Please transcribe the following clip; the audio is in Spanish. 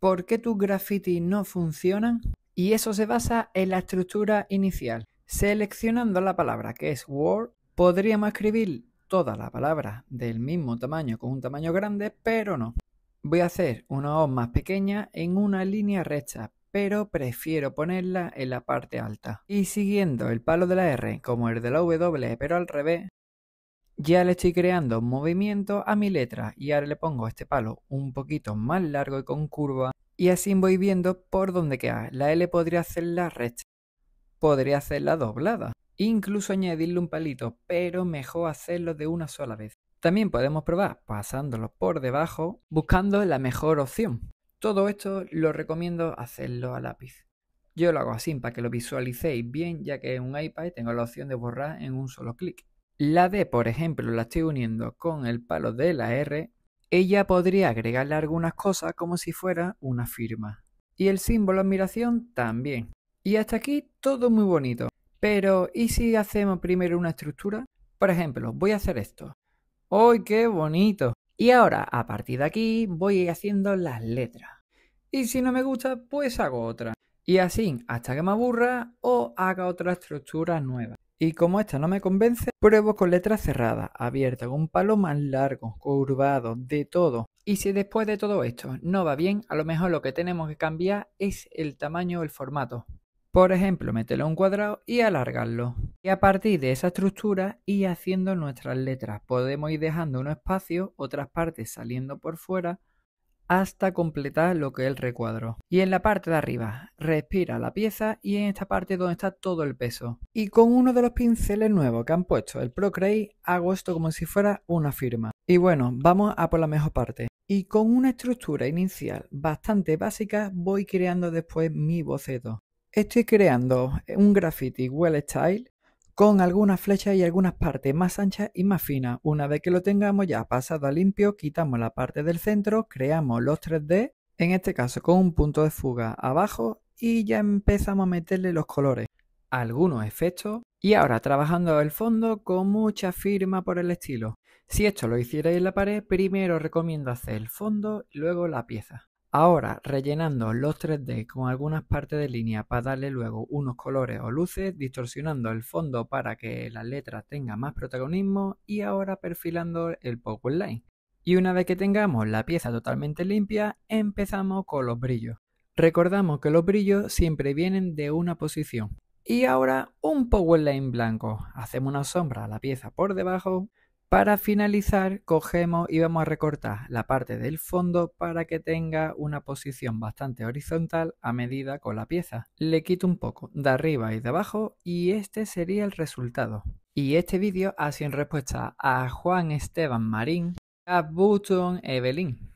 ¿Por qué tus grafitis no funcionan? Y eso se basa en la estructura inicial. Seleccionando la palabra que es Word, podríamos escribir toda la palabra del mismo tamaño con un tamaño grande, pero no. Voy a hacer una O más pequeña en una línea recta, pero prefiero ponerla en la parte alta. Y siguiendo el palo de la R como el de la W, pero al revés, ya le estoy creando movimiento a mi letra y ahora le pongo este palo un poquito más largo y con curva y así voy viendo por dónde queda. La L podría hacerla recta, podría hacerla doblada, incluso añadirle un palito, pero mejor hacerlo de una sola vez. También podemos probar pasándolo por debajo, buscando la mejor opción. Todo esto lo recomiendo hacerlo a lápiz. Yo lo hago así para que lo visualicéis bien, ya que en un iPad tengo la opción de borrar en un solo clic. La D, por ejemplo, la estoy uniendo con el palo de la R. Ella podría agregarle algunas cosas como si fuera una firma. Y el símbolo de admiración también. Y hasta aquí todo muy bonito. Pero, ¿y si hacemos primero una estructura? Por ejemplo, voy a hacer esto. ¡Ay, qué bonito! Y ahora, a partir de aquí, voy haciendo las letras. Y si no me gusta, pues hago otra. Y así, hasta que me aburra o haga otra estructura nueva. Y como esta no me convence, pruebo con letras cerradas, abiertas, con un palo más largo, curvado, de todo. Y si después de todo esto no va bien, a lo mejor lo que tenemos que cambiar es el tamaño o el formato. Por ejemplo, meterlo en un cuadrado y alargarlo. Y a partir de esa estructura ir haciendo nuestras letras. Podemos ir dejando unos espacios, otras partes saliendo por fuera, hasta completar lo que es el recuadro. Y en la parte de arriba, respira la pieza y en esta parte donde está todo el peso. Y con uno de los pinceles nuevos que han puesto el Procreate, hago esto como si fuera una firma. Y bueno, vamos a por la mejor parte. Y con una estructura inicial bastante básica, voy creando después mi boceto. Estoy creando un graffiti well style con algunas flechas y algunas partes más anchas y más finas. Una vez que lo tengamos ya pasado a limpio, quitamos la parte del centro, creamos los 3D, en este caso con un punto de fuga abajo y ya empezamos a meterle los colores, algunos efectos y ahora trabajando el fondo con mucha firma por el estilo. Si esto lo hicierais en la pared, primero recomiendo hacer el fondo y luego la pieza. Ahora rellenando los 3D con algunas partes de línea para darle luego unos colores o luces, distorsionando el fondo para que las letras tengan más protagonismo y ahora perfilando el Powerline. Y una vez que tengamos la pieza totalmente limpia, empezamos con los brillos. Recordamos que los brillos siempre vienen de una posición. Y ahora un Powerline blanco. Hacemos una sombra a la pieza por debajo. Para finalizar, cogemos y vamos a recortar la parte del fondo para que tenga una posición bastante horizontal a medida con la pieza. Le quito un poco de arriba y de abajo y este sería el resultado. Y este vídeo ha sido en respuesta a Juan Esteban Marín, a Button Evelyn.